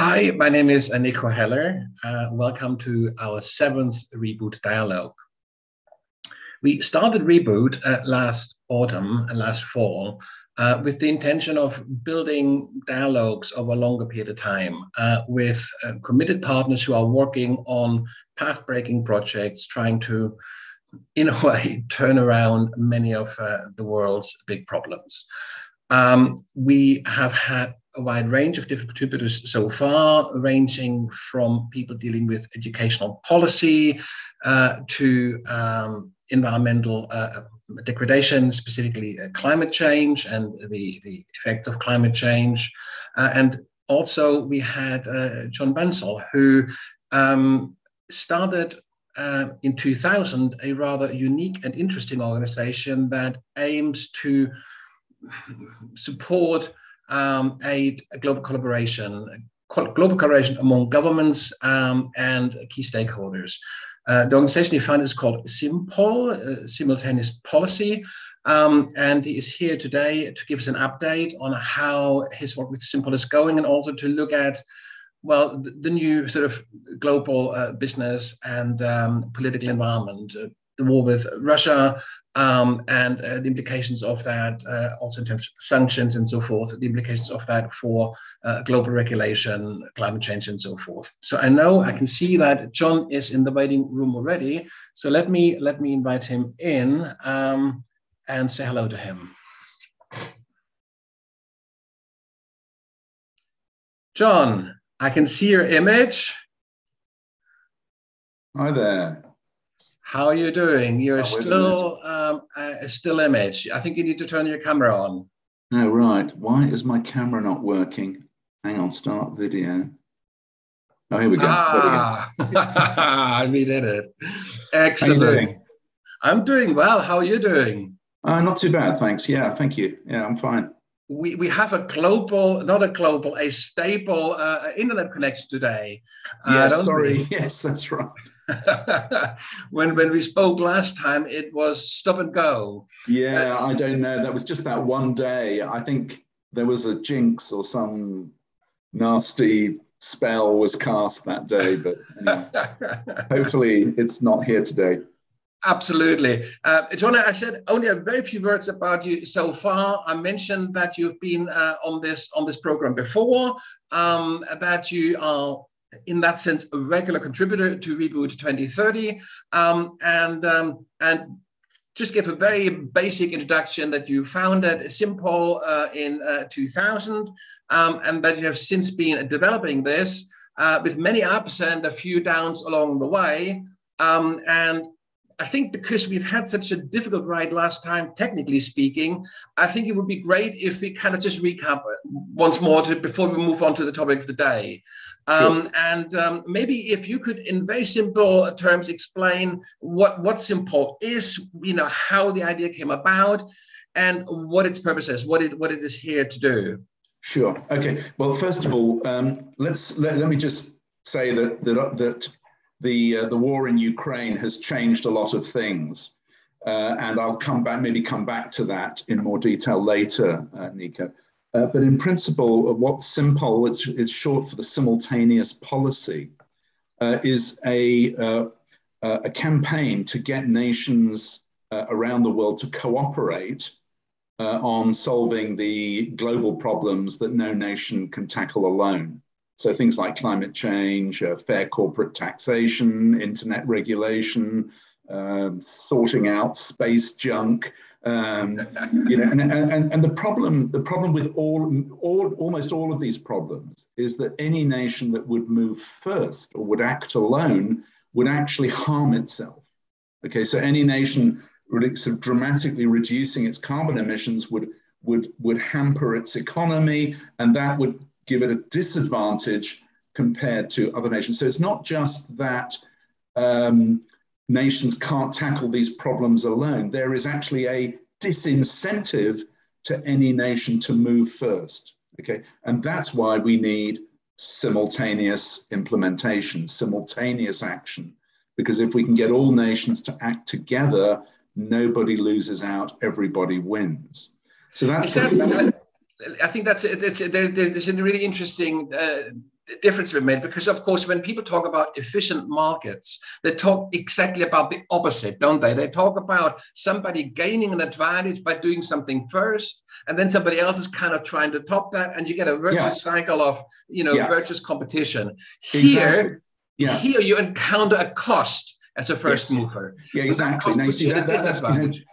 Hi, my name is Nico Heller. Welcome to our 7th Reboot Dialogue. We started Reboot last autumn, last fall, with the intention of building dialogues over a longer period of time with committed partners who are working on path-breaking projects, trying to, in a way, turn around many of the world's big problems. We have had a wide range of different contributors so far, ranging from people dealing with educational policy to environmental degradation, specifically climate change and the effects of climate change. And also we had John Bunzl, who started in 2000 a rather unique and interesting organization that aims to support a global collaboration among governments and key stakeholders. The organization he founded is called Simpol, Simultaneous Policy, and he is here today to give us an update on how his work with Simpol is going, and also to look at, well, the new sort of global business and political environment, the war with Russia, and the implications of that, also in terms of sanctions and so forth, the implications of that for global regulation, climate change, and so forth. So I can see that John is in the waiting room already. So let me invite him in and say hello to him. John, I can see your image. Hi there. How are you doing? You're still a still image. I think you need to turn your camera on. Oh, right. Why is my camera not working? Hang on, start video. Oh, here we go. We did it. Excellent. How are you doing? I'm doing well. How are you doing? Not too bad, thanks. Yeah, thank you. Yeah, I'm fine. We have a stable internet connection today. Yes, sorry. Yes, that's right. when we spoke last time, it was stop and go. Yeah, I don't know. That was just that one day. I think there was a jinx or some nasty spell was cast that day, but anyway, hopefully it's not here today. Absolutely. John, I said only a very few words about you so far. I mentioned that you've been on this program before, that you are, in that sense, a regular contributor to Reboot 2030, and just give a very basic introduction that you founded Simpol in 2000, and that you have since been developing this with many ups and a few downs along the way. And I think because we've had such a difficult ride last time, technically speaking, I think it would be great if we kind of just recap once more before we move on to the topic of the day. Sure. And maybe if you could, in very simple terms, explain what Simpol is, how the idea came about, and what its purpose is, what it is here to do. Sure. Okay. Well, first of all, let me just say that the war in Ukraine has changed a lot of things, and I'll come back to that in more detail later, Nico. But in principle, what Simpol, it's short for the Simultaneous Policy, is a campaign to get nations around the world to cooperate on solving the global problems that no nation can tackle alone. So things like climate change, fair corporate taxation, internet regulation, sorting out space junk, and the problem with almost all of these problems is that any nation that would move first or would act alone would actually harm itself. Okay, so any nation sort of dramatically reducing its carbon emissions would hamper its economy, and that would give it a disadvantage compared to other nations. So it's not just that nations can't tackle these problems alone. There is actually a disincentive to any nation to move first, okay? And that's why we need simultaneous implementation, simultaneous action, because if we can get all nations to act together, nobody loses out, everybody wins. So that's exactly. I think there's a really interesting difference we made, because of course when people talk about efficient markets, they talk exactly about the opposite, don't they? They talk about somebody gaining an advantage by doing something first, and then somebody else is kind of trying to top that, and you get a virtuous cycle of virtuous competition. Here you encounter a cost as a first mover. Yeah, exactly. Now you see that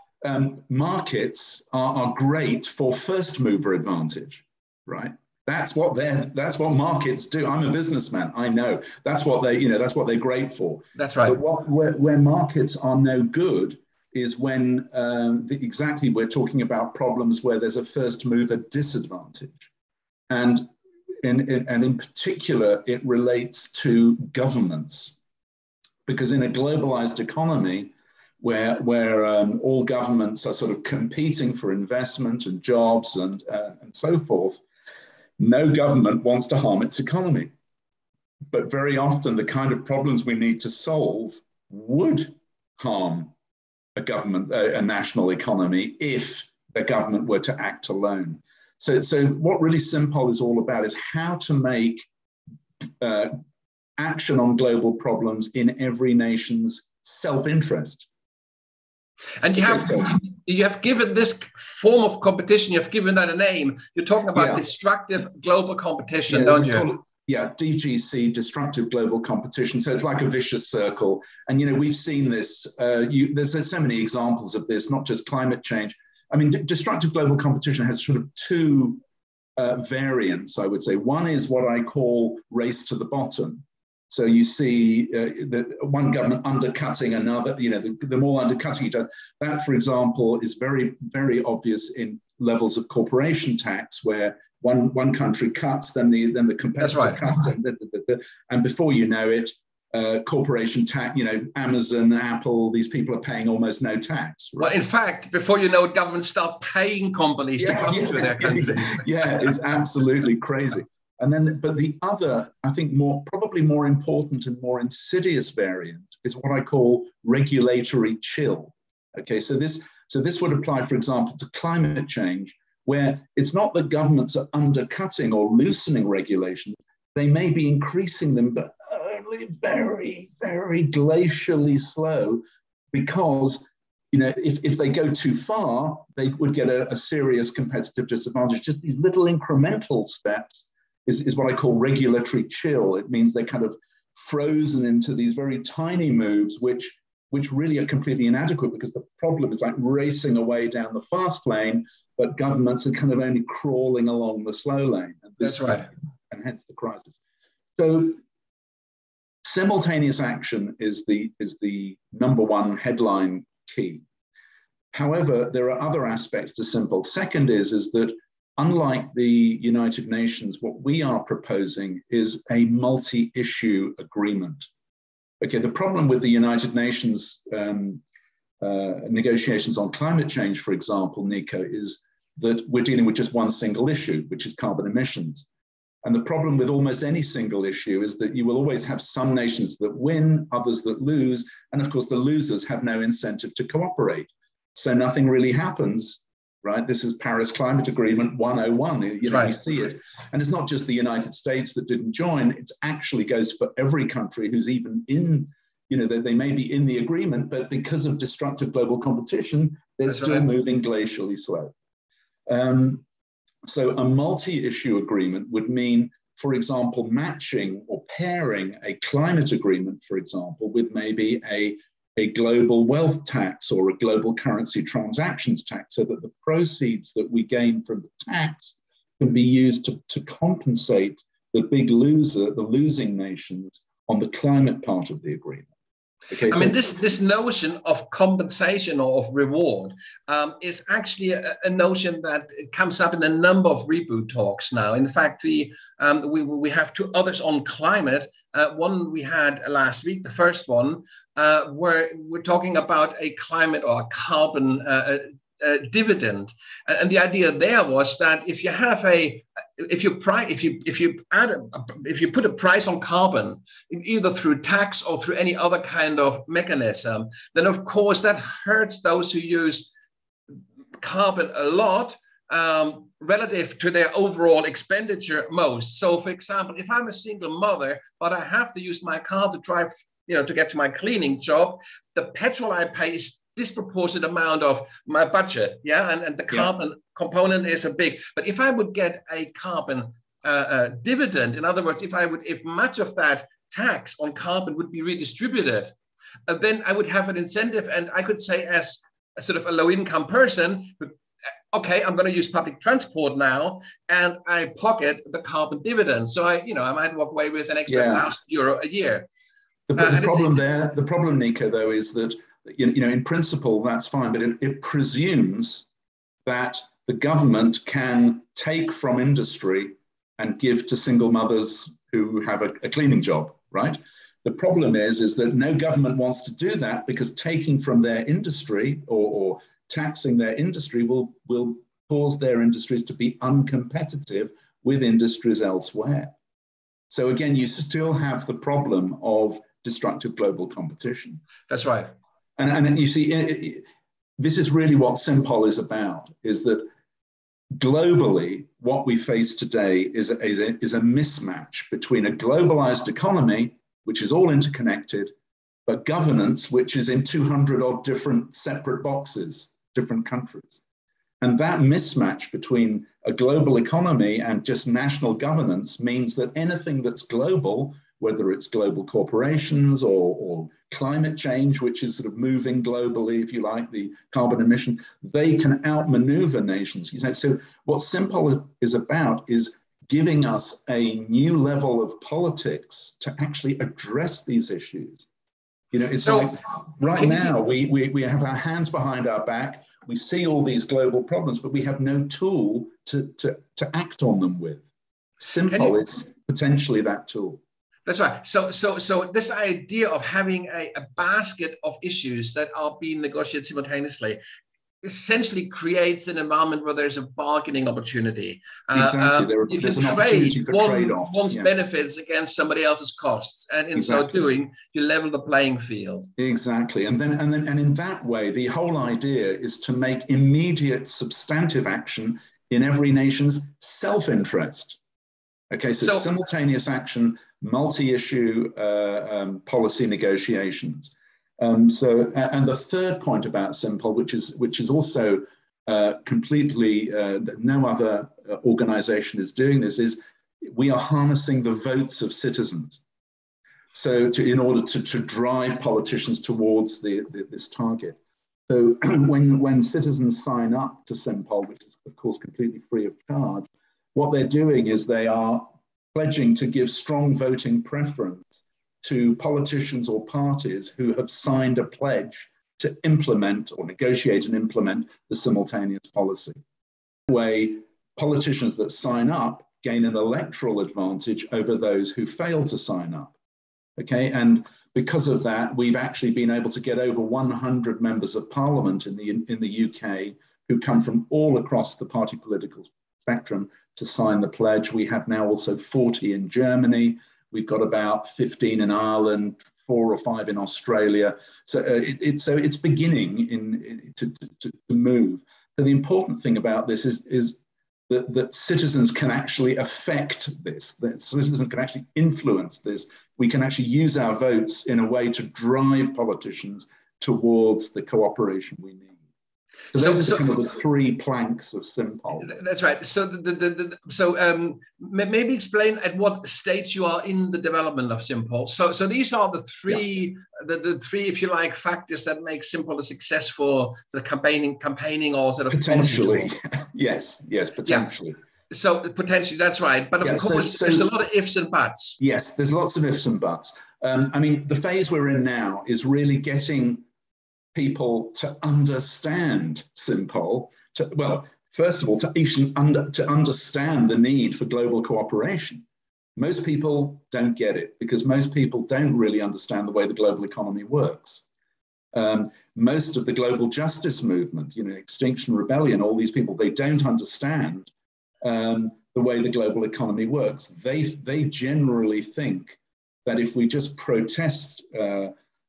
markets are great for first mover advantage, right? That's what markets do. I'm a businessman. I know that's what they're great for. That's right. But where markets are no good is when we're talking about problems where there's a first mover disadvantage, and in particular it relates to governments, because in a globalized economy where all governments are sort of competing for investment and jobs and so forth, no government wants to harm its economy. But very often the kind of problems we need to solve would harm a national economy if the government were to act alone. So what really Simpol is all about is how to make action on global problems in every nation's self-interest. And you have given this form of competition, you've given that a name. You're talking about destructive global competition, don't you? DGC, destructive global competition. So it's like a vicious circle. And, we've seen this. There's so many examples of this, not just climate change. I mean, destructive global competition has sort of two variants, I would say. One is what I call race to the bottom. So you see one government undercutting another, them all undercutting each other. That, for example, is very, very obvious in levels of corporation tax, where one country cuts, then the competitor cuts, and before you know it, corporation tax, Amazon, Apple, these people are paying almost no tax. Right? Well, in fact, before you know it, governments start paying companies to come to their country. Yeah, it's absolutely crazy. And then, but the other, I think probably more important and more insidious variant is what I call regulatory chill. Okay, so this would apply, for example, to climate change, where it's not that governments are undercutting or loosening regulations. They may be increasing them, but only very, very glacially slow, because if they go too far, they would get a serious competitive disadvantage. Just these little incremental steps is what I call regulatory chill. It means they're kind of frozen into these very tiny moves, which really are completely inadequate, because the problem is like racing away down the fast lane, but governments are kind of only crawling along the slow lane. That's right. And hence the crisis. So simultaneous action is the number one headline key. However, there are other aspects to Simpol. Second is that unlike the United Nations, what we are proposing is a multi-issue agreement. Okay, the problem with the United Nations negotiations on climate change, for example, Nico, is that we're dealing with just one single issue, which is carbon emissions. And the problem with almost any single issue is that you will always have some nations that win, others that lose, and of course the losers have no incentive to cooperate. So nothing really happens. Right? This is Paris Climate Agreement 101. We see it. And it's not just the United States that didn't join. It actually goes for every country who's even in, they may be in the agreement, but because of destructive global competition, they're still moving glacially slow. So a multi-issue agreement would mean, for example, matching or pairing a climate agreement, for example, with maybe a global wealth tax or a global currency transactions tax, so that the proceeds that we gain from the tax can be used to compensate the losing nations on the climate part of the agreement. Okay, I mean, this notion of compensation or of reward is actually a notion that comes up in a number of Reboot talks now. In fact, we have two others on climate. One we had last week, the first one, where we're talking about a climate or a carbon dividend, and the idea there was that if you put a price on carbon, either through tax or through any other kind of mechanism, then of course that hurts those who use carbon a lot, relative to their overall expenditure most. So, for example, if I'm a single mother, but I have to use my car to drive, to get to my cleaning job, the petrol I pay is disproportionate amount of my budget, and the carbon component is a big. But if I would get a carbon dividend, in other words, if much of that tax on carbon would be redistributed, then I would have an incentive, and I could say, as a sort of a low-income person, okay, I'm going to use public transport now, and I pocket the carbon dividend. So I might walk away with an extra €1,000 a year. The problem, Nico, though, is that in principle that's fine, but it presumes that the government can take from industry and give to single mothers who have a cleaning job, right? The problem is that no government wants to do that, because taking from their industry or taxing their industry will cause their industries to be uncompetitive with industries elsewhere. So again, you still have the problem of destructive global competition. That's right. And you see, this is really what Simpol is about, is that globally, what we face today is a mismatch between a globalized economy, which is all interconnected, but governance, which is in 200 odd different separate boxes, different countries. And that mismatch between a global economy and just national governance means that anything that's global, whether it's global corporations or climate change, which is sort of moving globally, if you like, the carbon emissions, they can outmaneuver nations. So what Simpol is about is giving us a new level of politics to actually address these issues. It's like right now we have our hands behind our back. We see all these global problems, but we have no tool to act on them with. Simpol is potentially that tool. That's right. So this idea of having a basket of issues that are being negotiated simultaneously essentially creates an environment where there's a bargaining opportunity. Exactly. There's an opportunity for trade-offs. One's benefits against somebody else's costs, and in so doing, you level the playing field. Exactly. And in that way, the whole idea is to make immediate substantive action in every nation's self-interest. Okay, so simultaneous action, multi-issue policy negotiations. And the third point about Simpol, which is also completely that no other organization is doing this, is we are harnessing the votes of citizens. So in order to drive politicians towards this target. So when citizens sign up to Simpol, which is of course completely free of charge, what they're doing is they are pledging to give strong voting preference to politicians or parties who have signed a pledge to implement or negotiate and implement the simultaneous policy. That way, politicians that sign up gain an electoral advantage over those who fail to sign up. Okay, and because of that, we've actually been able to get over 100 members of parliament in the UK who come from all across the party political spectrum to sign the pledge. We have now also 40 in Germany. We've got about 15 in Ireland, 4 or 5 in Australia. So it's beginning to move. So the important thing about this is that citizens can actually affect this, that citizens can actually influence this. We can actually use our votes in a way to drive politicians towards the cooperation we need. So those are kind of the 3 planks of Simpol. That's right. So maybe explain at what stage you are in the development of Simpol. So these are the 3, the 3, if you like, factors that make Simpol a successful sort of campaigning or sort of potentially. yes, potentially. Yeah. So potentially, that's right. But of course, there's a lot of ifs and buts. Yes, there's lots of ifs and buts. I mean, the phase we're in now is really getting people to understand Simpol, first of all, to understand the need for global cooperation. Most people don't get it because most people don't really understand the way the global economy works. Most of the global justice movement, Extinction Rebellion, all these people, they don't understand the way the global economy works. They generally think that if we just protest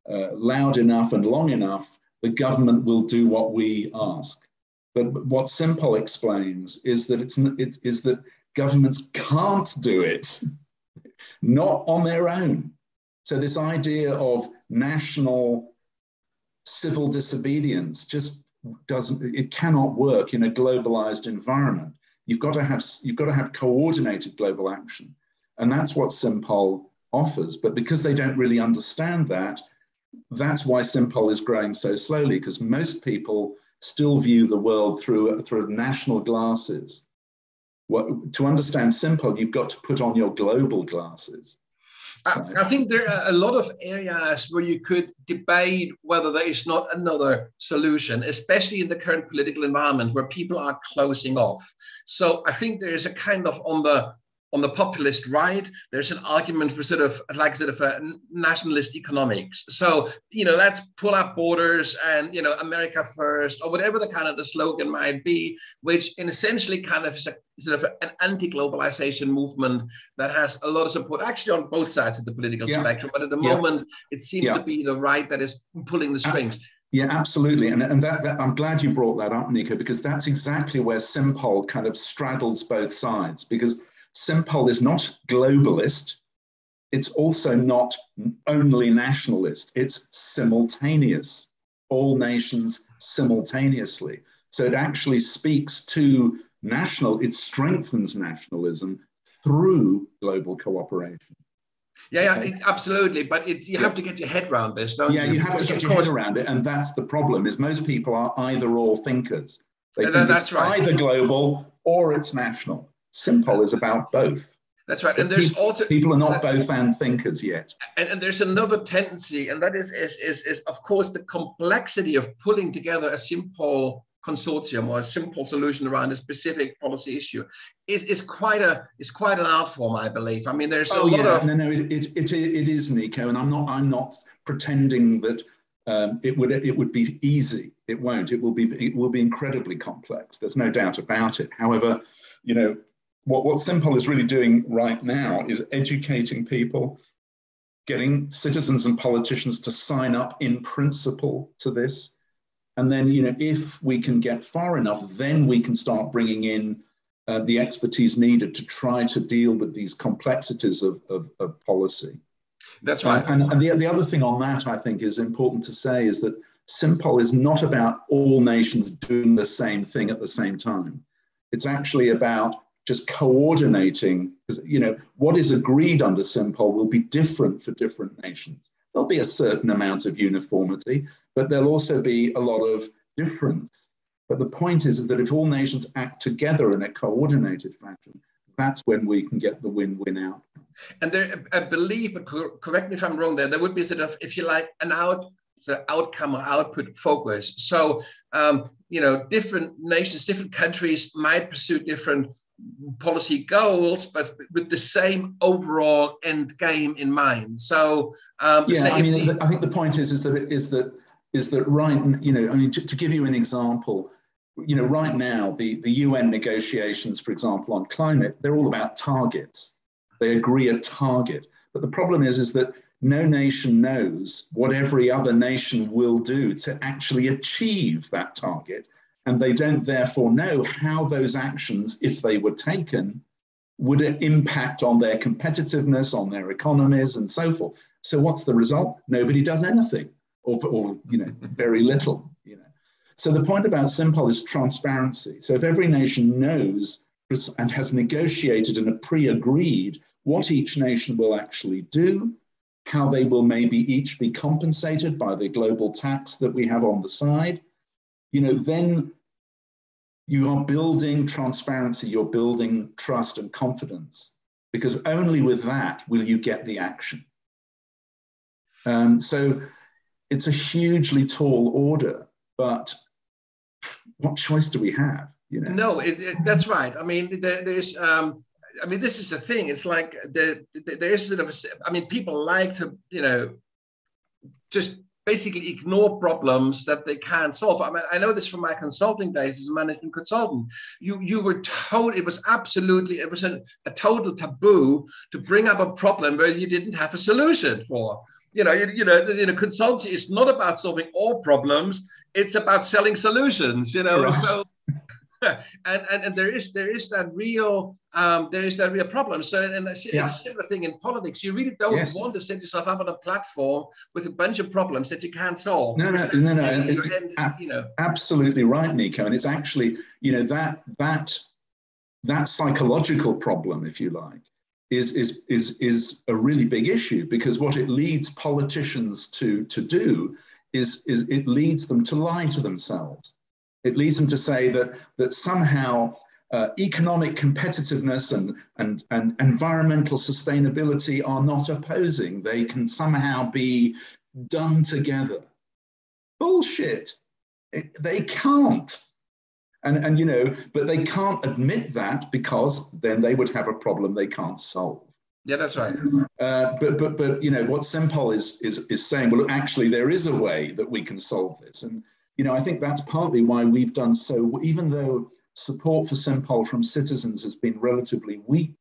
loud enough and long enough, the government will do what we ask. But what Simpol explains is that is that governments can't do it, not on their own. So this idea of national civil disobedience just it cannot work in a globalized environment. You've got to have coordinated global action. And that's what Simpol offers. But because they don't really understand that, that's why Simpol is growing so slowly, because most people still view the world through national glasses. To understand Simpol, you've got to put on your global glasses. I think there are a lot of areas where you could debate whether there is not another solution, especially in the current political environment where people are closing off. So I think there is a kind of on the populist right, there's an argument for sort of a nationalist economics. So, let's pull up borders and, America first, or whatever the slogan might be, which in essentially kind of is an anti-globalization movement that has a lot of support actually on both sides of the political spectrum. But at the moment, it seems to be the right that is pulling the strings. Yeah, absolutely. And that I'm glad you brought that up, Nico, because that's exactly where Simpol kind of straddles both sides, because Simpol is not globalist. It's also not only nationalist. It's simultaneous, all nations simultaneously. So it actually speaks to it strengthens nationalism through global cooperation. Yeah, absolutely. But you have to get your head around this, don't you? Yeah, you have to get your head around it. And that's the problem, is most people are either or thinkers. They think it's either global or it's national. Simpol is about both. That's right. And there's also people are not both and thinkers yet. And there's another tendency, and that is of course the complexity of pulling together a simple consortium or a simple solution around a specific policy issue is quite an art form, I believe. I mean, there's a lot of it is, Nico, and I'm not pretending that it would be easy. It won't. It will be incredibly complex. There's no doubt about it. However, what Simpol is really doing right now is educating people, getting citizens and politicians to sign up in principle to this. And then, if we can get far enough, then we can start bringing in the expertise needed to try to deal with these complexities of policy. That's right. And the other thing on that, I think, is important to say is that Simpol is not about all nations doing the same thing at the same time. It's actually about just coordinating, because what is agreed under Simpol will be different for different nations. There'll be a certain amount of uniformity, but there'll also be a lot of difference. But the point is that if all nations act together in a coordinated fashion, that's when we can get the win-win outcome. And there, I believe, but correct me if I'm wrong, there would be sort of, if you like, an outcome or output focus. So, different nations, different countries might pursue different policy goals, but with the same overall end game in mind. So, I think the point is that right, to give you an example, right now the UN negotiations, for example, on climate, they're all about targets. They agree a target, but the problem is that no nation knows what every other nation will do to actually achieve that target. And they don't therefore know how those actions, if they were taken, would impact on their competitiveness, on their economies and so forth. So what's the result? Nobody does anything or very little. So the point about Simpol is transparency. So if every nation knows and has negotiated and pre-agreed what each nation will actually do, how they will maybe each be compensated by the global tax that we have on the side, then you are building transparency, you're building trust and confidence, because only with that will you get the action. So it's a hugely tall order, but what choice do we have? No, that's right. I mean, there's, this is the thing. It's like there's sort of, people like to, just basically ignore problems that they can't solve. I know this from my consulting days as a management consultant. You were told it was a total taboo to bring up a problem where you didn't have a solution for. Consultancy is not about solving all problems. It's about selling solutions, Right. So and there is that real problem. So, and it's a similar thing in politics. You really don't want to set yourself up on a platform with a bunch of problems that you can't solve. No. Absolutely right, Nico. And it's actually, that psychological problem, if you like, is a really big issue, because what it leads politicians to do is it leads them to lie to themselves. It leads them to say that somehow economic competitiveness and environmental sustainability are not opposing. They can somehow be done together. Bullshit. They can't. But they can't admit that, because then they would have a problem they can't solve. Yeah, that's right. But what Simpol is saying, well, actually, there is a way that we can solve this. And, I think that's partly why we've done so, even though support for Simpol from citizens has been relatively weak,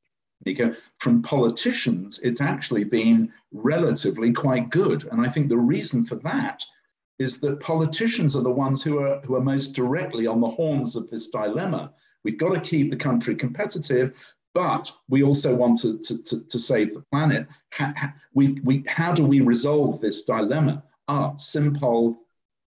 Nico, from politicians, it's actually been relatively quite good. And I think the reason for that is that politicians are the ones who are most directly on the horns of this dilemma. We've got to keep the country competitive, but we also want to save the planet. How do we resolve this dilemma? Simpol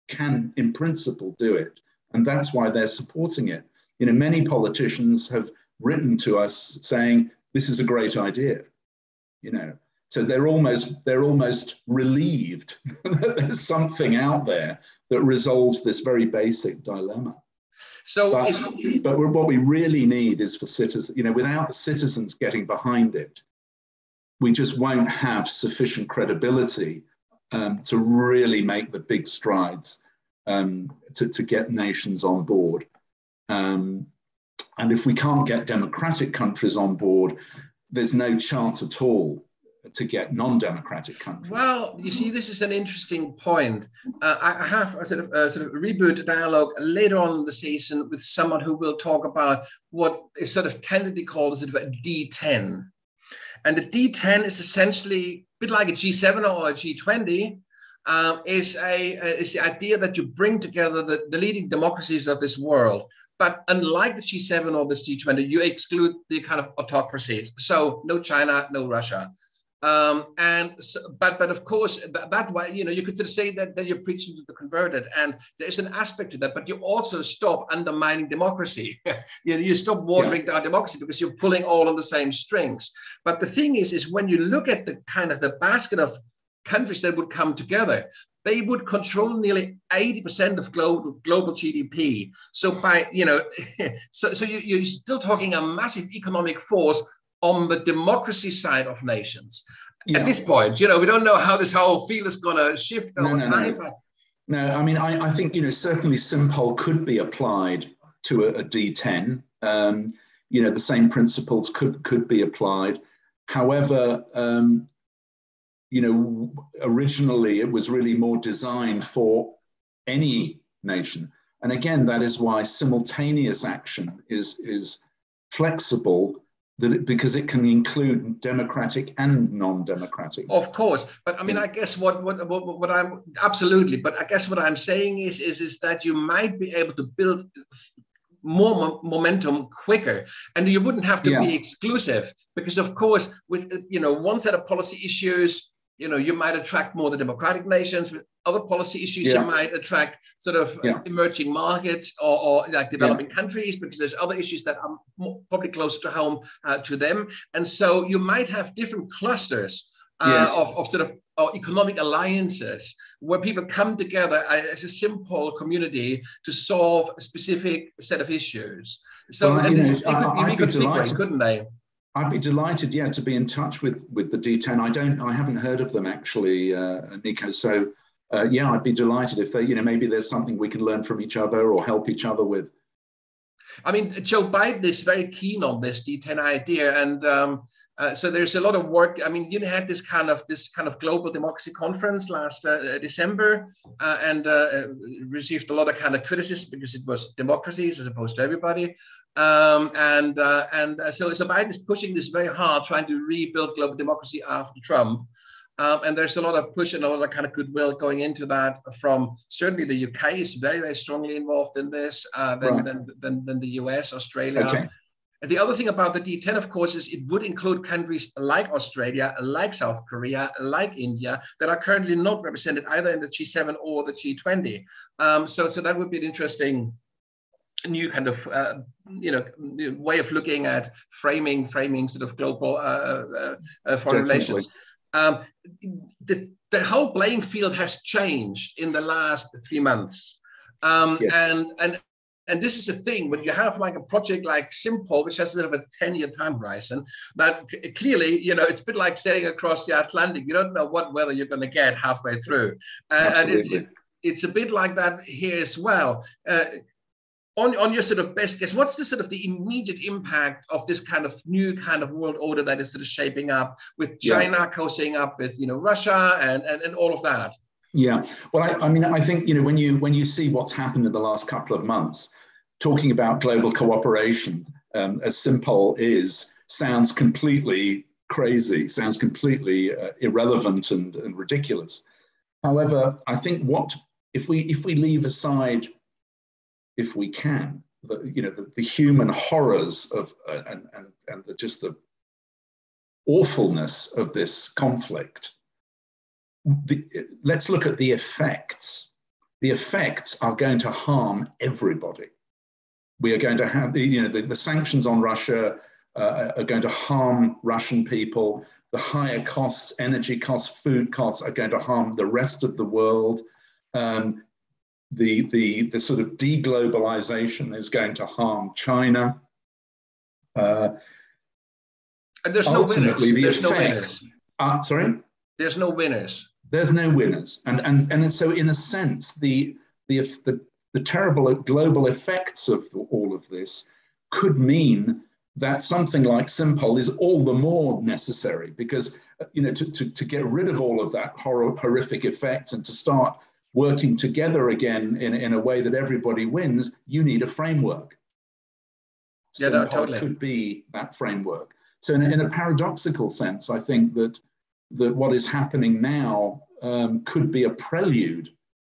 can, in principle, do it. And that's why they're supporting it. Many politicians have written to us saying, this is a great idea, So they're almost relieved that there's something out there that resolves this very basic dilemma. But what we really need is for citizens, without citizens getting behind it, we just won't have sufficient credibility to really make the big strides to get nations on board. And if we can't get democratic countries on board, there's no chance at all to get non-democratic countries. Well, you see, this is an interesting point. I have a sort of reboot dialogue later on in the season with someone who will talk about what is sort of tentatively called a D10. And the D10 is essentially a bit like a G7 or a G20, is the idea that you bring together the leading democracies of this world. But unlike the G7 or the G20, you exclude the kind of autocracies. So no China, no Russia. But of course, that way, you could sort of say that you're preaching to the converted, and there's an aspect to that, but you also stop undermining democracy. You stop watering down democracy, because you're pulling all on the same strings. But the thing is when you look at the kind of the basket of countries that would come together, they would control nearly 80% of global GDP. So so you're still talking a massive economic force on the democracy side of nations. At this point, we don't know how this whole field is going to shift over time. No, I mean, I think, certainly Simpol could be applied to a D10. The same principles could be applied. However, originally it was really more designed for any nation. And again, that is why simultaneous action is flexible, because it can include democratic and non-democratic. Of course, but I mean, I guess what I'm absolutely, but I guess what I'm saying is that you might be able to build more momentum quicker, and you wouldn't have to be exclusive, because of course, with one set of policy issues, you might attract more the democratic nations. With other policy issues, you might attract sort of emerging markets or like developing countries, because there's other issues that are probably closer to home to them. And so you might have different clusters of sort of economic alliances where people come together as a simple community to solve a specific set of issues. So well, they could figure, couldn't they? I'd be delighted, to be in touch with the D10. I haven't heard of them actually, Nico. So I'd be delighted if they, maybe there's something we can learn from each other or help each other with. I mean, Joe Biden is very keen on this D10 idea, and so there's a lot of work. I mean, you had this kind of global democracy conference last December, and received a lot of kind of criticism because it was democracies as opposed to everybody. So Biden is pushing this very hard, trying to rebuild global democracy after Trump. And there's a lot of push and a lot of kind of goodwill going into that from certainly the UK is very, very strongly involved in this than the US, Australia. Okay. And the other thing about the D10, of course, is it would include countries like Australia, like South Korea, like India, that are currently not represented either in the G7 or the G20. So that would be an interesting new kind of way of looking at framing sort of global foreign relations. The whole playing field has changed in the last 3 months, yes. and this is the thing when you have like a project like Simpol, which has sort of a 10-year time horizon, that clearly, it's a bit like sailing across the Atlantic. You don't know what weather you're going to get halfway through. And it's a bit like that here as well. On your sort of best guess, what's the sort of the immediate impact of this kind of new kind of world order that is sort of shaping up with China cozying up with, Russia and all of that? Yeah, well, I think, when you see what's happened in the last couple of months, talking about global cooperation, as Simpol sounds completely crazy, sounds completely irrelevant and ridiculous. However, I think if we leave aside, if we can, the human horrors of and just the awfulness of this conflict, let's look at the effects. The effects are going to harm everybody. We are going to have the sanctions on Russia are going to harm Russian people. The higher costs, energy costs, food costs are going to harm the rest of the world. The sort of deglobalization is going to harm China. And there's no winners. There's no winners. Sorry? There's no winners. There's no winners. And so in a sense, the terrible global effects of all of this could mean that something like Simpol is all the more necessary, because to get rid of all of that horrific effects and to start working together again in a way that everybody wins, you need a framework. Yeah, no, totally. Could be that framework. So in a paradoxical sense, I think that what is happening now could be a prelude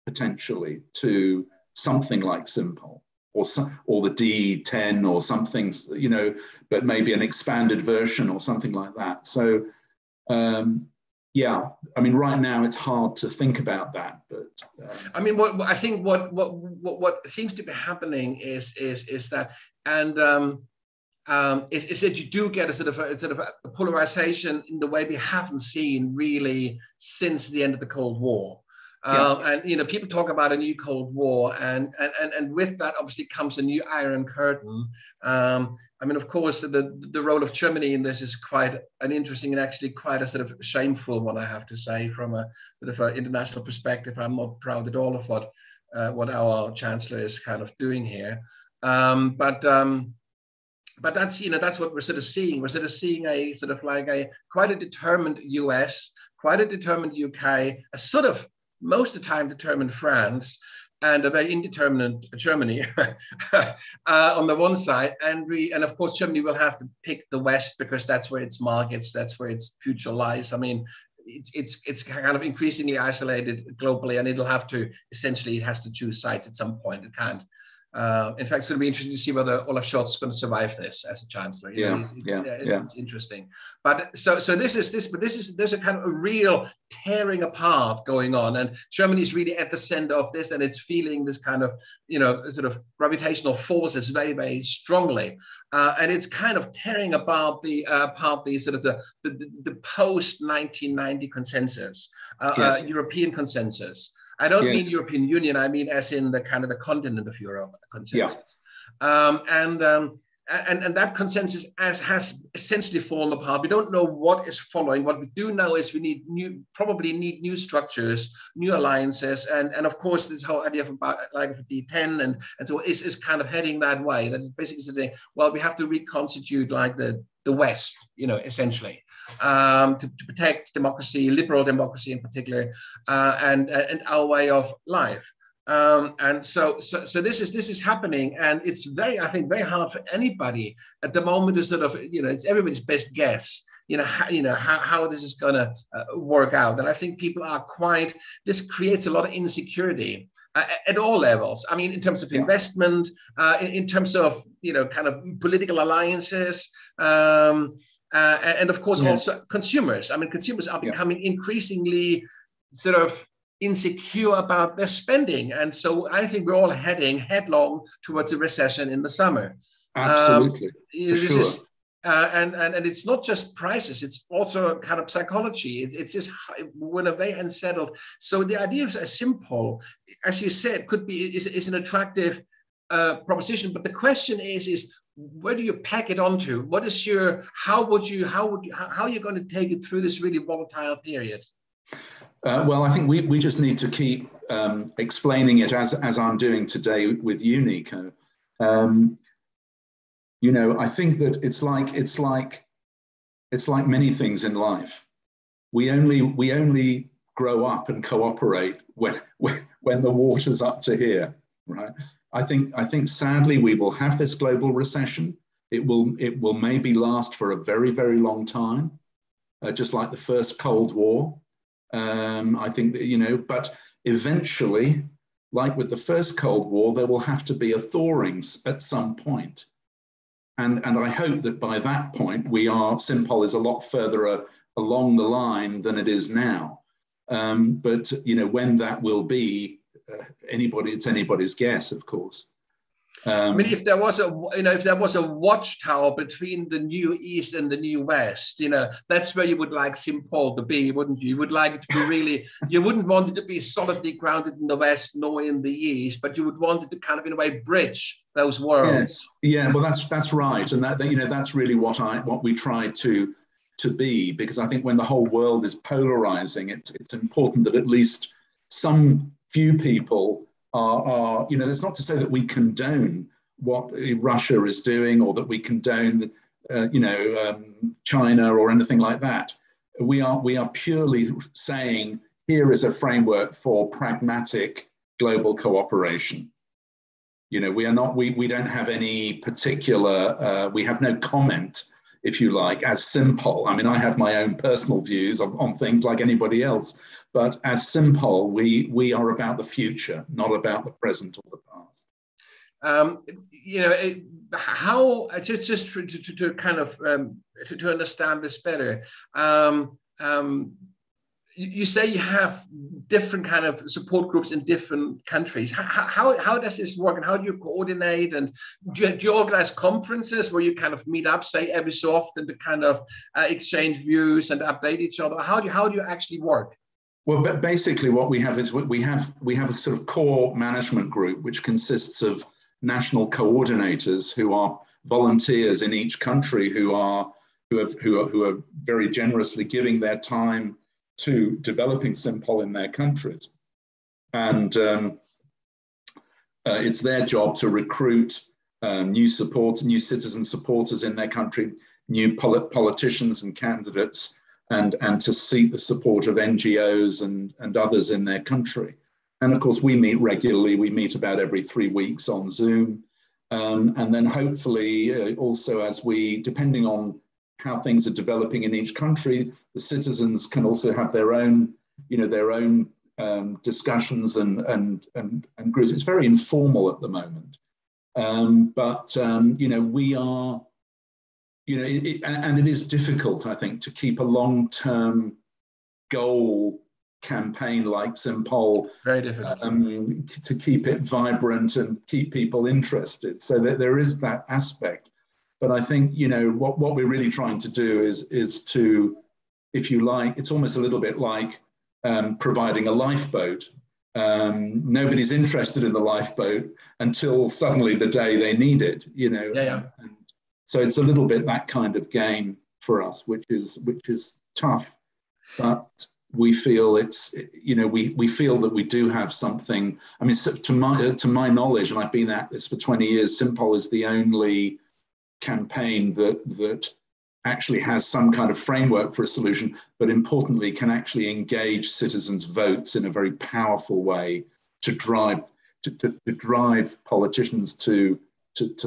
potentially to something like Simpol or the D10 or something, but maybe an expanded version or something like that. So yeah, right now it's hard to think about that, but what I think what seems to be happening is that, and is that you do get a sort of a polarization in the way we haven't seen really since the end of the Cold War. And people talk about a new Cold War, and with that obviously comes a new Iron Curtain. Of course, the role of Germany in this is quite an interesting and actually quite a sort of shameful one, I have to say, from a sort of an international perspective. I'm not proud at all of what our Chancellor is kind of doing here. But that's that's what we're sort of seeing. We're sort of seeing a sort of like quite a determined US, quite a determined UK, a sort of most of the time determined France, and a very indeterminate Germany on the one side. And of course, Germany will have to pick the West because that's where its markets, that's where its future lies. It's kind of increasingly isolated globally, and it has to choose sides at some point. It can't. In fact, it's going to be interesting to see whether Olaf Scholz is going to survive this as a chancellor. It's interesting. But so there's a kind of a real tearing apart going on, and Germany is really at the center of this, and it's feeling this kind of sort of gravitational forces very, very strongly, and it's kind of tearing apart the sort of the post 1990 consensus, European consensus. I don't mean European Union. I mean as in the kind of the continent of Europe consensus. And that consensus has essentially fallen apart. We don't know what is following. What we do know is we probably need new structures, new alliances, and of course this whole idea of about like the D10 and so is kind of heading that way. That basically saying, well, we have to reconstitute like the West, essentially, to protect democracy, liberal democracy in particular, and our way of life. And so this is happening, and it's I think very hard for anybody at the moment to sort of, it's everybody's best guess how this is going to work out. And I think people are this creates a lot of insecurity at all levels. I mean, in terms of investment, in terms of, kind of political alliances, and of course also consumers. I mean, consumers are becoming increasingly sort of insecure about their spending. And so I think we're all heading headlong towards a recession in the summer. Absolutely. And it's not just prices, it's also kind of psychology. It's just when very unsettled. So the idea of a Simpol, as you said, is an attractive proposition. But the question is where do you pack it onto? What is how are you going to take it through this really volatile period? Well, I think we just need to keep explaining it as I'm doing today with you, Nico. I think that it's like many things in life. We only grow up and cooperate when the water's up to here, right? I think sadly we will have this global recession. It will maybe last for a very, very long time, just like the first Cold War. I think that, but eventually, like with the first Cold War, there will have to be a thawing at some point. And I hope that by that point, Simpol is a lot further along the line than it is now. But when that will be, it's anybody's guess, of course. I mean, if there was a watchtower between the New East and the New West, that's where you would like Simpol to be, wouldn't you? You would like it to be really, you wouldn't want it to be solidly grounded in the West nor in the East, but you would want it to kind of, in a way, bridge those worlds. Yes. Yeah, well, that's right, and that's really what we try to be, because I think when the whole world is polarizing, it's important that at least some few people are that's not to say that we condone what Russia is doing or that we condone, China or anything like that. We are purely saying here is a framework for pragmatic global cooperation. We don't have any particular, we have no comment, if you like, as Simpol. I mean, I have my own personal views on things like anybody else, but as Simpol, we are about the future, not about the present or the past. To kind of to understand this better, you say you have different kind of support groups in different countries. How does this work, and how do you coordinate? And do you organize conferences where you kind of meet up, say every so often, to kind of exchange views and update each other? How do you actually work? Well, but basically what we have is we have a sort of core management group, which consists of national coordinators who are volunteers in each country who are very generously giving their time to developing Simpol in their countries. And it's their job to recruit new citizen supporters in their country, new politicians and candidates, and to seek the support of NGOs and others in their country. And of course, we meet regularly. We meet about every 3 weeks on Zoom. And then hopefully also depending on how things are developing in each country, the citizens can also have their own discussions and groups. It's very informal at the moment. We are, and it is difficult, I think, to keep a long-term goal campaign like Simpol, very difficult, to keep it vibrant and keep people interested. So that there is that aspect. But I think, what we're really trying to do is to, if you like, it's almost a little bit like providing a lifeboat. Nobody's interested in the lifeboat until suddenly the day they need it, Yeah. And so it's a little bit that kind of game for us, which is tough. But we feel we feel that we do have something. I mean, to my knowledge, and I've been at this for 20 years, Simpol is the only campaign that actually has some kind of framework for a solution, but importantly can actually engage citizens' votes in a very powerful way to drive politicians to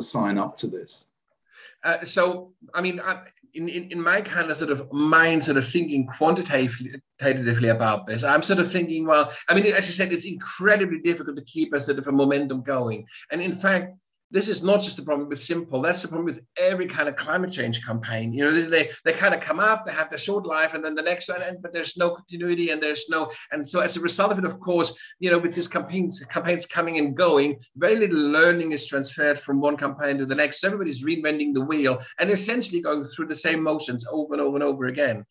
sign up to this. So, I mean, in my kind of sort of mind, sort of thinking quantitatively about this, I'm sort of thinking, well, I mean, as you said, it's incredibly difficult to keep a sort of a momentum going. And in fact, this is not just the problem with Simpol, that's the problem with every kind of climate change campaign. You know, they kind of come up, they have their short life, and then the next one, but there's no continuity and there's no, and so as a result of it, of course, you know, with these campaigns coming and going, very little learning is transferred from one campaign to the next. So everybody's reinventing the wheel and essentially going through the same motions over and over and over again.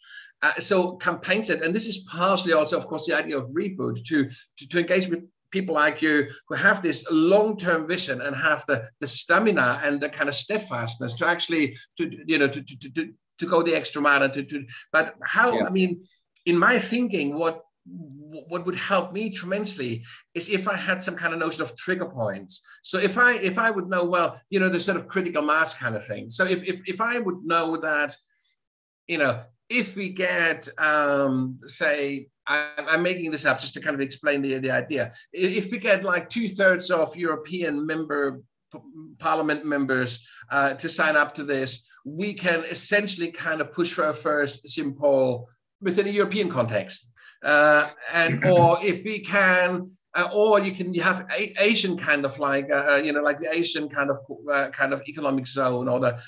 So campaigns, and this is partially also, of course, the idea of Reboot, to engage with people like you who have this long-term vision and have the stamina and the kind of steadfastness to actually to go the extra mile and but how, yeah. I mean, in my thinking, what would help me tremendously is if I had some kind of notion of trigger points. So if I would know, well, you know, the sort of critical mass kind of thing. So if I would know that, you know, if we get say, I'm making this up just to kind of explain the idea. If we get like 2/3 of European Parliament members to sign up to this, we can essentially kind of push for a first Simpol within a European context. Or if we can, or you have Asian kind of like, you know, like the Asian kind of economic zone, or the,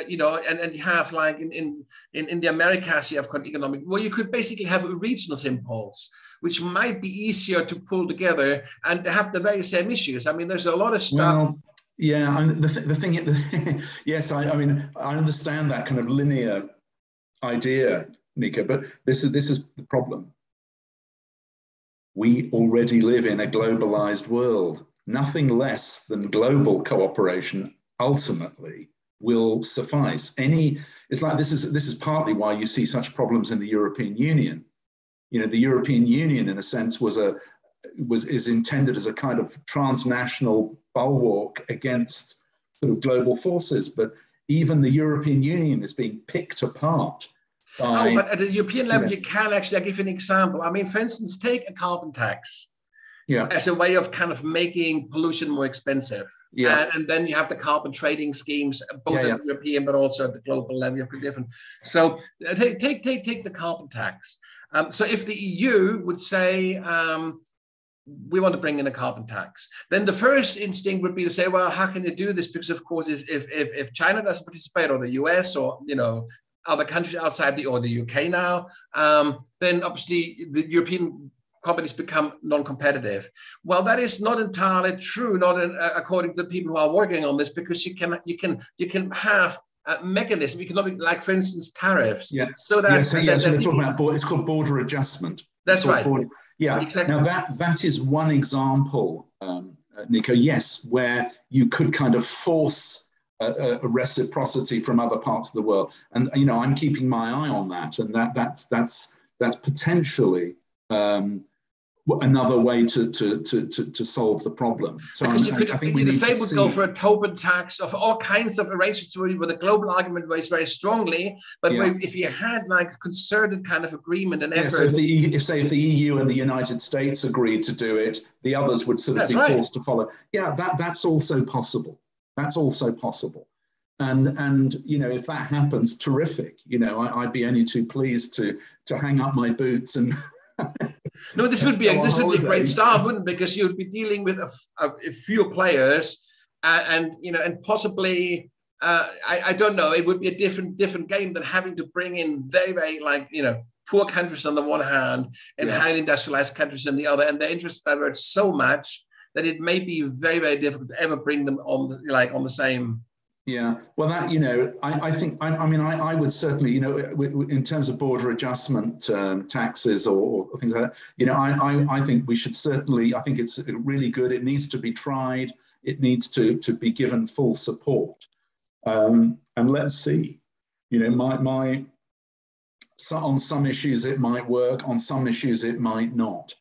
you know, and you have like in the Americas, you have economic, well, you could basically have regional Simpols, which might be easier to pull together and have the very same issues. I mean, there's a lot of stuff. Well, yeah, the thing, yes, I mean, I understand that kind of linear idea, Nico, but this is the problem. We already live in a globalized world. Nothing less than global cooperation ultimately will suffice. It's like this is partly why you see such problems in the European Union. You know, the European Union, in a sense, is intended as a kind of transnational bulwark against sort of global forces, but even the European Union is being picked apart. But at the European level, you can actually, I'll give you an example. I mean, for instance, take a carbon tax as a way of kind of making pollution more expensive. Yeah. And then you have the carbon trading schemes, both at the European, but also at the global level. You have different. So take the carbon tax. So if the EU would say, we want to bring in a carbon tax, then the first instinct would be to say, well, how can you do this? Because of course, if China doesn't participate, or the US, or, you know, other countries outside or the UK now, then obviously the European companies become non-competitive. Well, that is not entirely true, according to the people who are working on this, because you can have a mechanism, economic, like for instance tariffs. Yeah. So that so they're talking about it's called border adjustment. That's right. Yeah. Exactly. Now that is one example, Nico. Yes, where you could kind of force a reciprocity from other parts of the world, and you know, I'm keeping my eye on that, and that's potentially another way to solve the problem. So because I think the same would go for a Tobin tax, of all kinds of arrangements where the global argument weighs very strongly, but if you had like concerted kind of agreement and effort. So if the EU and the United States agreed to do it, the others would sort of be forced to follow. Yeah, that's also possible. That's also possible. And you know, if that happens, terrific. You know, I'd be only too pleased to hang up my boots and no, this would be a great start, wouldn't it? Because you'd be dealing with a few players, and you know, and possibly I don't know, it would be a different game than having to bring in very like, you know, poor countries on the one hand and highly industrialized countries on the other, and their interests diverge so much that it may be very difficult to ever bring them on the same. Yeah, well, that, you know, I think, I would certainly, you know, in terms of border adjustment taxes or things like that, you know, I think we should certainly, I think it's really good. It needs to be tried. It needs to be given full support. And let's see, you know, on some issues it might work, on some issues it might not.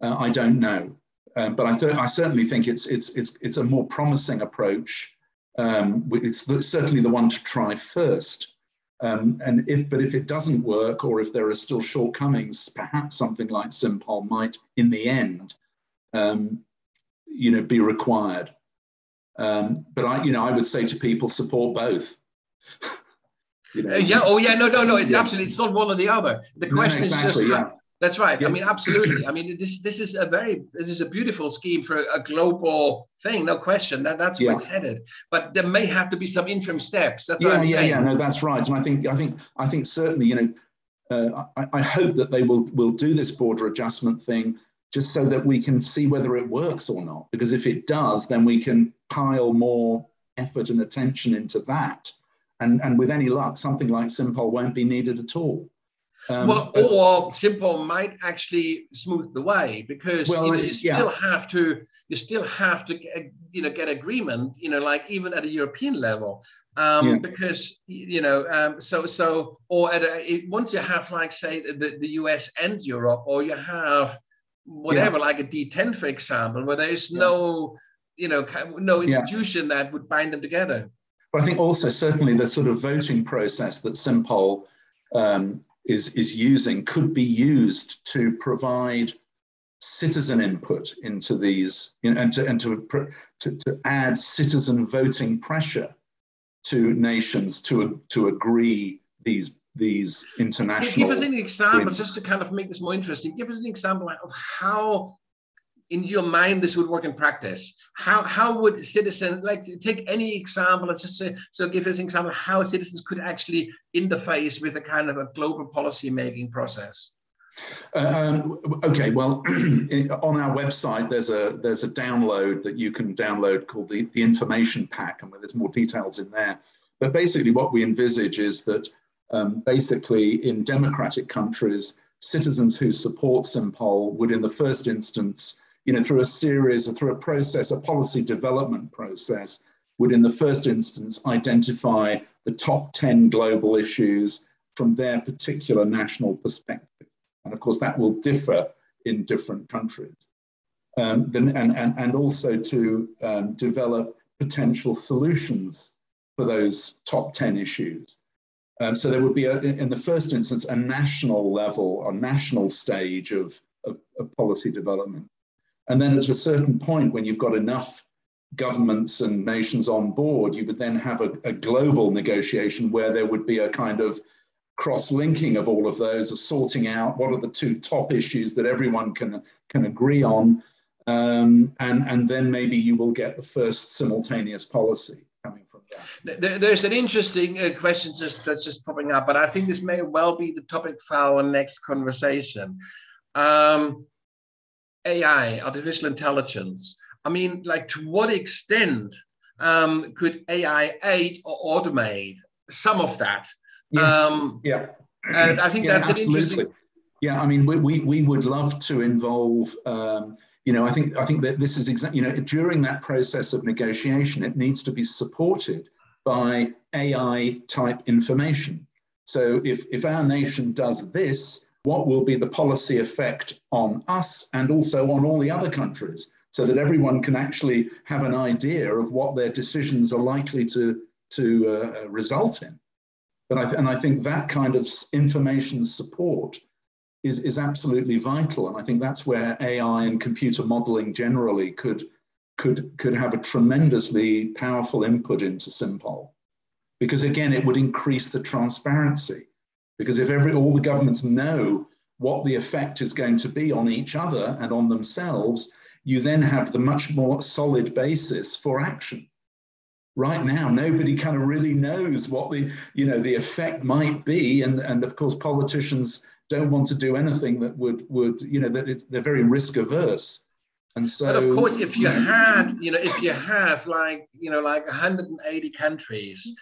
I don't know, but I certainly think it's a more promising approach. It's certainly the one to try first, and if it doesn't work, or if there are still shortcomings, perhaps something like Simpol might, in the end, you know, be required. But I would say to people, support both. Yeah. Oh, yeah. No. It's absolutely. It's not one or the other. The question is just. That's right. Yeah. I mean, absolutely. I mean, this is a beautiful scheme for a global thing. No question. That's where it's headed. But there may have to be some interim steps. That's what I'm saying. Yeah. No, that's right. And I think certainly, I hope that they will do this border adjustment thing just so that we can see whether it works or not. Because if it does, then we can pile more effort and attention into that. And with any luck, something like Simpol won't be needed at all. Or Simpol might actually smooth the way, because you still have to get agreement, like even at a European level, because once you have, like, say, the US and Europe, or you have whatever, like a D10, for example, where there is no institution that would bind them together. But I think also certainly the sort of voting process that Simpol is using could be used to provide citizen input into these, and to add citizen voting pressure to nations to agree these international. Give us an example, just to kind of make this more interesting. Give us an example of how, in your mind, this would work in practice. How would citizens, like, take any example and just say, so give us an example of how citizens could actually interface with a kind of a global policy making process? Okay, well, on our website, there's a download that you can download called the information pack, and there's more details in there. But basically what we envisage is that basically in democratic countries, citizens who support Simpol would, in the first instance, through a process, a policy development process, would in the first instance identify the top 10 global issues from their particular national perspective. And of course, that will differ in different countries. And also to develop potential solutions for those top 10 issues. So there would be, in the first instance, a national level or national stage of policy development. And then at a certain point, when you've got enough governments and nations on board, you would then have a global negotiation where there would be a kind of cross-linking of all of those, of sorting out what are the two top issues that everyone can agree on. And then maybe you will get the first simultaneous policy coming from that. There's an interesting question that's just popping up, but I think this may well be the topic for our next conversation. AI, artificial intelligence. I mean, like, to what extent could AI aid or automate some of that? Yes. And I think that's absolutely. an interesting. Yeah, I mean, we would love to involve. I think that this is during that process of negotiation, it needs to be supported by AI type information. So if our nation does this, what will be the policy effect on us and also on all the other countries, so that everyone can actually have an idea of what their decisions are likely to result in. But I think that kind of information support is absolutely vital, and I think that's where AI and computer modeling generally could have a tremendously powerful input into Simpol, because again, it would increase the transparency. Because if all the governments know what the effect is going to be on each other and on themselves, you then have the much more solid basis for action. Right now, nobody kind of really knows what the effect might be, and of course, politicians don't want to do anything that would they're very risk averse. And so, but of course, if you have like 180 countries,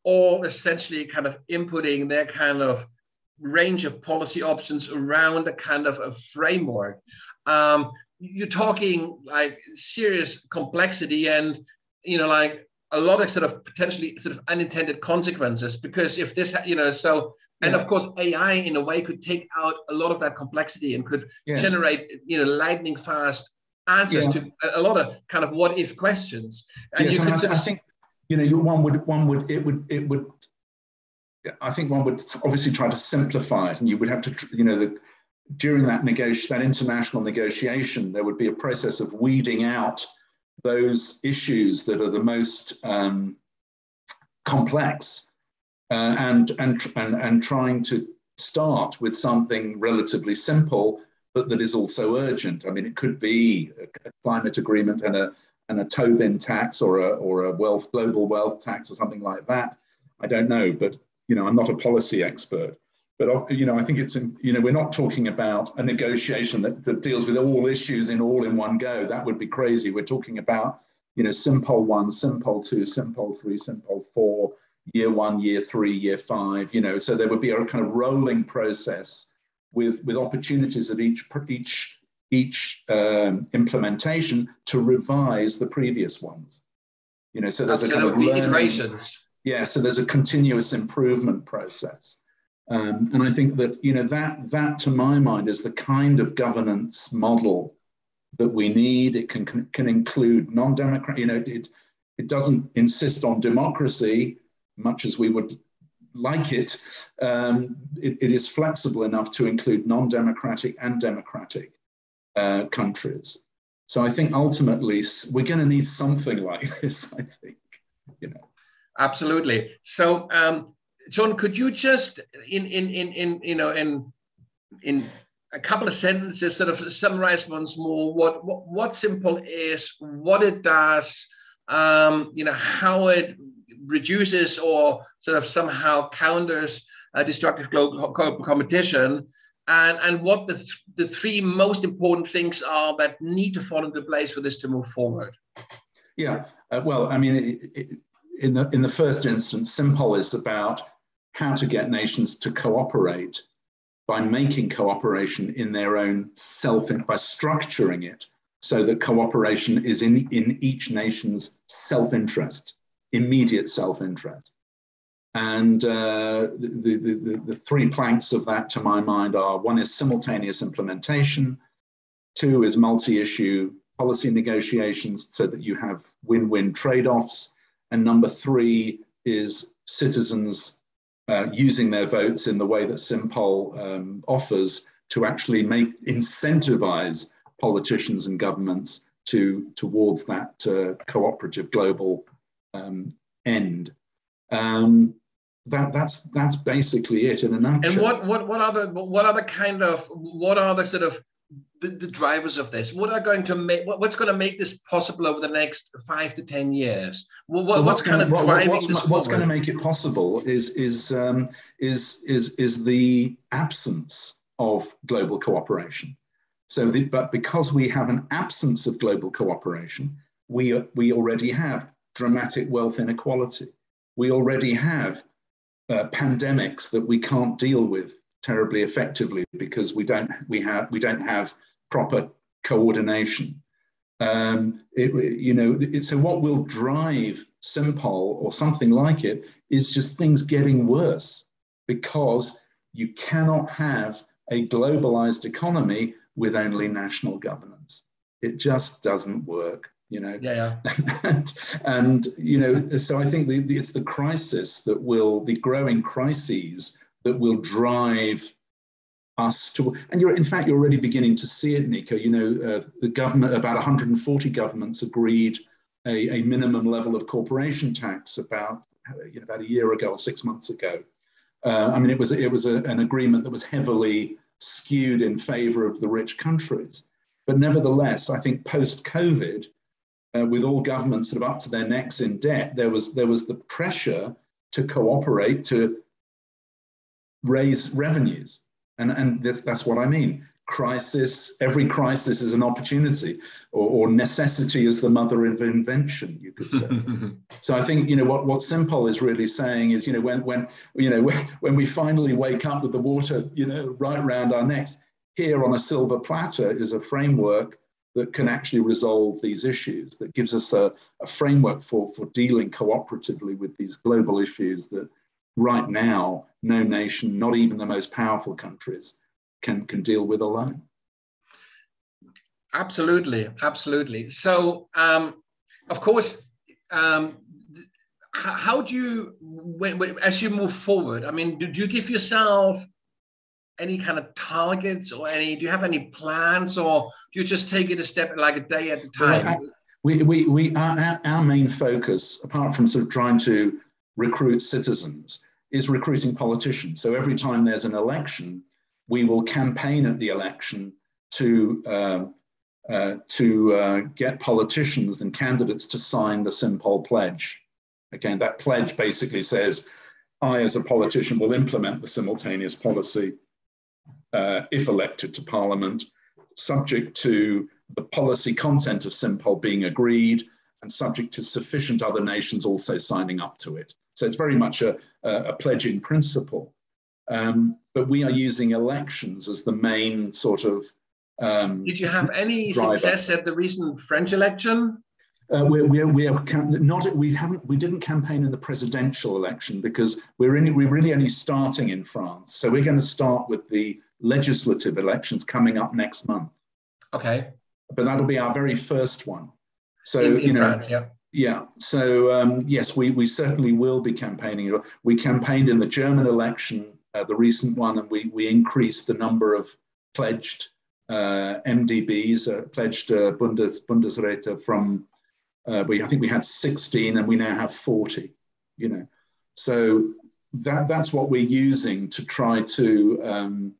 all essentially kind of inputting their kind of range of policy options around a kind of a framework, you're talking like serious complexity and, like a lot of sort of potentially sort of unintended consequences, because if this, and of course, AI in a way could take out a lot of that complexity and could generate, lightning fast answers to a lot of kind of what if questions. And you could I think, one would obviously try to simplify it, and you would have to, during that international negotiation, there would be a process of weeding out those issues that are the most complex, and trying to start with something relatively simple, but that is also urgent. I mean, it could be a climate agreement and a Tobin tax or a global wealth tax or something like that. I don't know, but I'm not a policy expert. But I think it's we're not talking about a negotiation that deals with all issues in one go. That would be crazy. We're talking about Simpol 1, Simpol 2, Simpol 3, Simpol 4, year 1, year 3, year 5. So there would be a kind of rolling process with opportunities at each implementation to revise the previous ones. So there's a kind of learning, iterations. Yeah, so there's a continuous improvement process. And I think that, that to my mind is the kind of governance model that we need. It can include non-democratic, it doesn't insist on democracy, much as we would like it. It is flexible enough to include non-democratic and democratic countries. So I think ultimately we're going to need something like this, I think, Absolutely. So, John, could you just in a couple of sentences sort of summarize once more what Simpol is, what it does, how it reduces or sort of somehow counters destructive global competition, and what the three most important things are that need to fall into place for this to move forward? Yeah, well, I mean, in the first instance, Simpol is about how to get nations to cooperate by making cooperation in their own by structuring it so that cooperation is in each nation's self-interest, immediate self-interest. And the three planks of that, to my mind, are: one is simultaneous implementation, two is multi-issue policy negotiations so that you have win-win trade-offs, and number three is citizens using their votes in the way that Simpol offers to actually incentivize politicians and governments towards that cooperative global end. That's basically it in a nutshell. And what are the sort of the drivers of this? What's going to make this possible over the next 5 to 10 years? What's going to make it possible is the absence of global cooperation. But because we have an absence of global cooperation, we already have dramatic wealth inequality. We already have pandemics that we can't deal with terribly effectively because we don't have proper coordination. So what will drive Simpol or something like it is just things getting worse, because you cannot have a globalized economy with only national governance. It just doesn't work. Yeah. and so I think it's the crisis the growing crises that will drive us to, and you're already beginning to see it, Nico. The government, about 140 governments agreed a minimum level of corporation tax about a year ago or 6 months ago. It was an agreement that was heavily skewed in favor of the rich countries. But nevertheless, I think post-COVID, with all governments sort of up to their necks in debt, there was the pressure to cooperate to raise revenues. And that's what I mean. Every crisis is an opportunity, or necessity is the mother of invention, you could say. So I think, what Simpol is really saying is, when we finally wake up with the water, right around our necks, here on a silver platter is a framework that can actually resolve these issues, that gives us a framework for dealing cooperatively with these global issues that right now no nation, not even the most powerful countries, can deal with alone. Absolutely. So, of course, how do you, as you move forward, do you give yourself any kind of targets, or do you have any plans, or do you just take it a step, like a day at a time? Our main focus, apart from sort of trying to recruit citizens is recruiting politicians. So every time there's an election, we will campaign at the election to get politicians and candidates to sign the Simpol pledge. Again, that pledge basically says, I as a politician will implement the simultaneous policy if elected to Parliament, subject to the policy content of Simpol being agreed and subject to sufficient other nations also signing up to it. So it's very much a pledging principle. But we are using elections as the main sort of Did you have any driver. success at the recent French election? We didn't campaign in the presidential election because we're really only starting in France. So we're going to start with the legislative elections coming up next month. Okay. But that'll be our very first one. So in France, yeah. Yeah. So yes, we certainly will be campaigning. We campaigned in the German election, the recent one, and we increased the number of pledged MDBs, pledged Bundesräte from. I think we had 16 and we now have 40, So that's what we're using to try to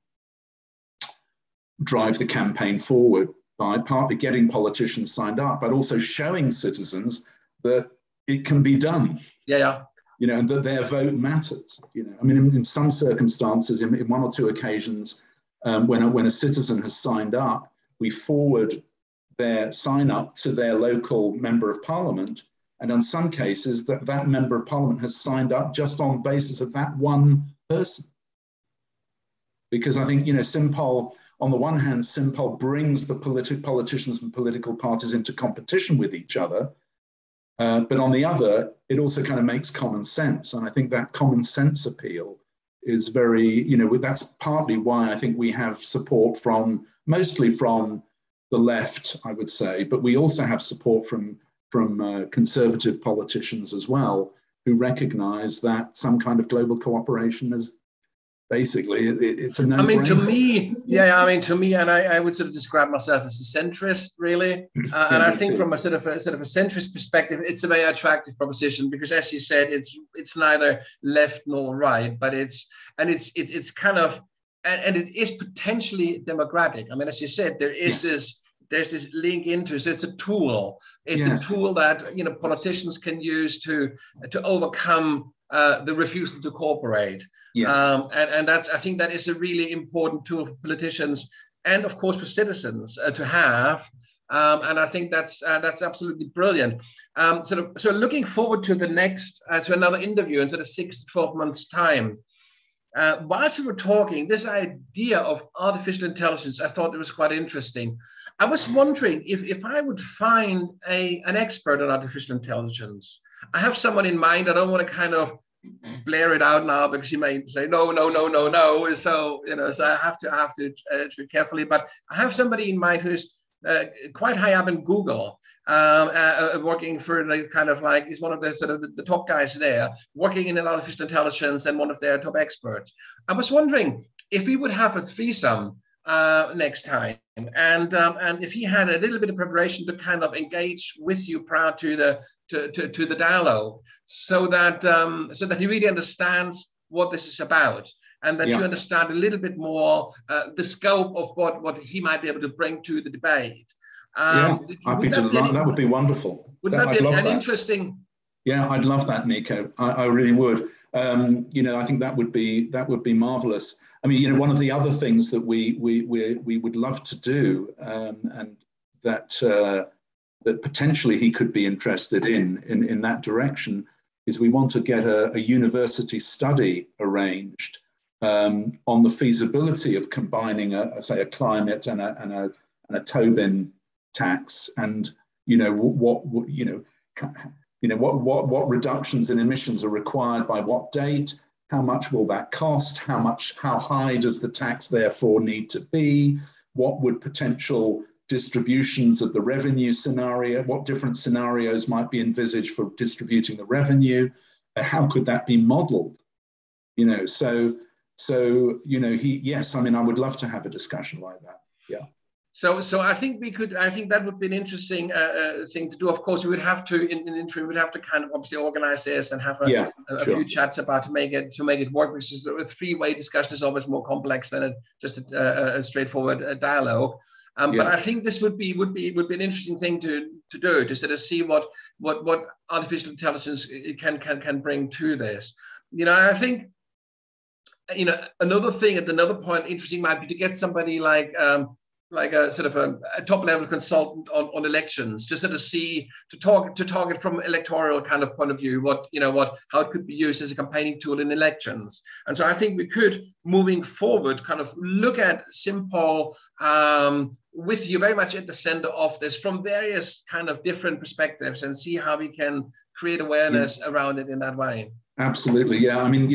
drive the campaign forward by partly getting politicians signed up, but also showing citizens that it can be done. Yeah. And that their vote matters. I mean, in some circumstances, in one or two occasions, when a citizen has signed up, we forward their sign up to their local member of parliament. And in some cases that member of parliament has signed up just on the basis of that one person. Because I think, Simpol, on the one hand, Simpol brings the politicians and political parties into competition with each other. But on the other, it also kind of makes common sense. And I think that common sense appeal is very, that's partly why I think we have support mostly from the left, I would say, but we also have support from conservative politicians as well, who recognize that some kind of global cooperation is basically, it's a no-brainer. To me, and I would sort of describe myself as a centrist, really. And I think from a sort of a centrist perspective, it's a very attractive proposition because, as you said, it's neither left nor right, but it's kind of, and it is potentially democratic. I mean, as you said, there's this link into, so it's a tool. It's a tool that politicians can use to overcome the refusal to cooperate. Yes. And I think that is a really important tool for politicians and, of course, for citizens to have. And I think that's absolutely brilliant. So looking forward to the next to another interview in sort of 6 to 12 months' time. Whilst we were talking, this idea of artificial intelligence, I thought it was quite interesting. I was wondering if I would find an expert on artificial intelligence. I have someone in mind. I don't want to kind of blare it out now because he may say no. So so I have to treat carefully. But I have somebody in mind who's quite high up in Google, working for the kind of like, he's one of the sort of the top guys there, working in artificial intelligence and one of their top experts. I was wondering if we would have a threesome next time, and if he had a little bit of preparation to kind of engage with you prior to the dialogue, so that he really understands what this is about, and that you understand a little bit more the scope of what he might be able to bring to the debate. That would be wonderful. Would that be an interesting? Yeah, I'd love that, Nico. I really would. I think that would be marvelous. I mean, one of the other things that we would love to do, and that potentially he could be interested in that direction, is we want to get a university study arranged on the feasibility of combining a climate and a Tobin tax, and what reductions in emissions are required by what date. How much will that cost? How high does the tax therefore need to be? What would potential distributions of the revenue scenario, what different scenarios might be envisaged for distributing the revenue? How could that be modeled? I would love to have a discussion like that. Yeah. So I think we could. I think that would be an interesting thing to do. Of course, we would have to in interim. We'd have to kind of obviously organize this and have a few chats about to make it work. Because a three-way discussion is always more complex than just a straightforward dialogue. But I think this would be an interesting thing to do, to sort of see what artificial intelligence can bring to this. I think another point interesting might be to get somebody like a sort of a top level consultant on elections, just sort of to target from electoral kind of point of view, how it could be used as a campaigning tool in elections. And so I think we could, moving forward, kind of look at Simpol with you very much at the center of this from various kind of different perspectives and see how we can create awareness around it in that way. Absolutely. Yeah. I mean,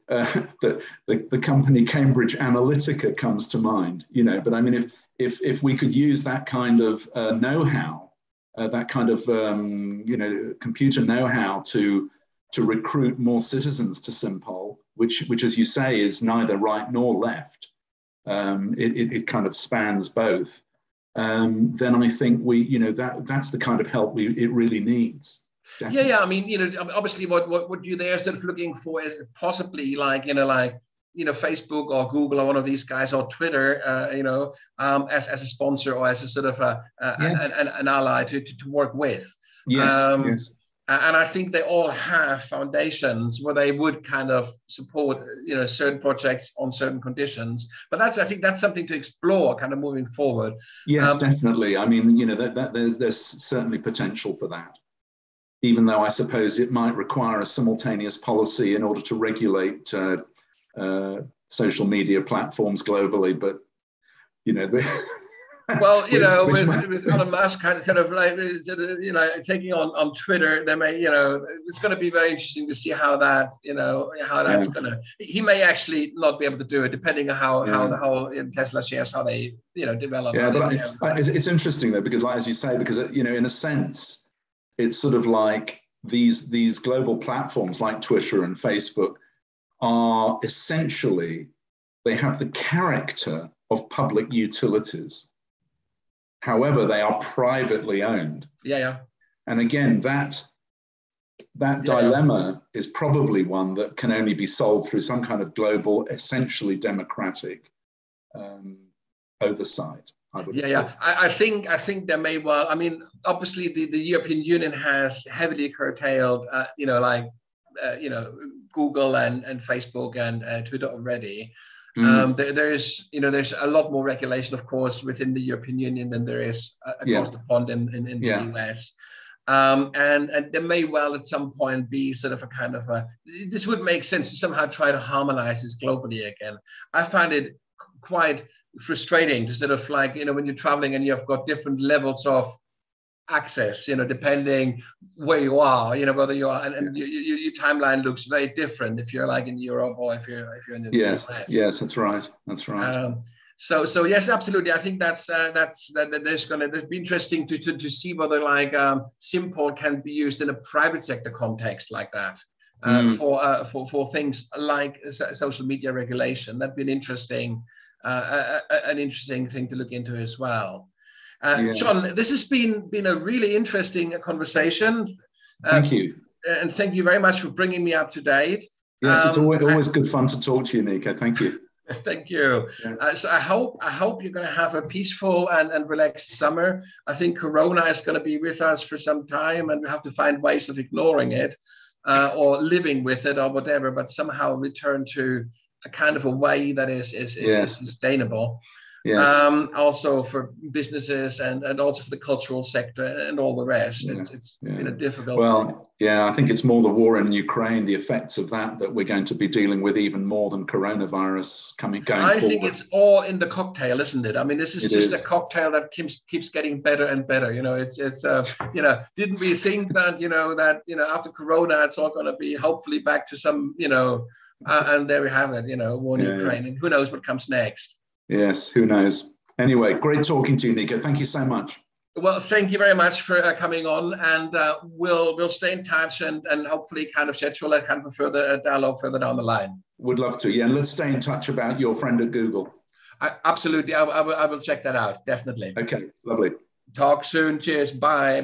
the company Cambridge Analytica comes to mind, but I mean, if we could use that kind of know-how, that kind of computer know-how to recruit more citizens to Simpol, which as you say is neither right nor left, it kind of spans both. Then I think that's the kind of help it really needs. Definitely. Yeah. I mean, obviously, what you there sort of looking for is possibly Facebook or Google or one of these guys, or Twitter, as a sponsor or as a sort of an ally to work with. Yes. And I think they all have foundations where they would kind of support, certain projects on certain conditions. But I think that's something to explore, kind of moving forward. Yes, definitely. I mean, there's certainly potential for that. Even though I suppose it might require a simultaneous policy in order to regulate social media platforms globally, but well, with Elon Musk kind of like taking on Twitter, there may it's going to be very interesting to see how that how that's going to. He may actually not be able to do it, depending on how the whole Tesla shares how they develop. Yeah, but it's interesting though, because as you say, because in a sense, it's sort of like these global platforms like Twitter and Facebook are essentially, they have the character of public utilities. However, they are privately owned. Yeah. And again, that dilemma is probably one that can only be solved through some kind of global, essentially democratic oversight. I think there may well. I mean, obviously, the European Union has heavily curtailed, Google and Facebook and Twitter already. There's a lot more regulation, of course, within the European Union than there is across the pond in the US. And there may well at some point be sort of a kind of this would make sense to somehow try to harmonize this globally again. I find it quite frustrating to sort of when you're traveling and you've got different levels of access, depending where you are, whether you are, and your timeline looks very different if you're in Europe or if you're in the US. Yes, that's right. So yes, absolutely. I think there's be interesting to see whether Simpol can be used in a private sector context like that. For things like social media regulation. That'd be an interesting thing to look into as well. John, this has been a really interesting conversation. Thank you. And thank you very much for bringing me up to date. Yes, it's always good fun to talk to you, Nico. Thank you. Thank you. So I hope you're going to have a peaceful and relaxed summer. I think Corona is going to be with us for some time, and we have to find ways of ignoring it or living with it or whatever, but somehow return to a kind of a way that is sustainable. Yes. Also for businesses and also for the cultural sector and all the rest. It's been a difficult. Well, I think it's more the war in Ukraine, the effects of that we're going to be dealing with even more than coronavirus going forward. I think it's all in the cocktail, isn't it? I mean, this is just a cocktail that keeps getting better and better. Didn't we think that after Corona it's all going to be hopefully back to some and there we have it. War in Ukraine, and who knows what comes next. Yes, who knows? Anyway, great talking to you, Nico. Thank you so much. Well, thank you very much for coming on, and we'll stay in touch and hopefully kind of schedule a kind of a further dialogue further down the line. Would love to. Yeah, and let's stay in touch about your friend at Google. Absolutely. I will check that out. Definitely. Okay, lovely. Talk soon. Cheers. Bye.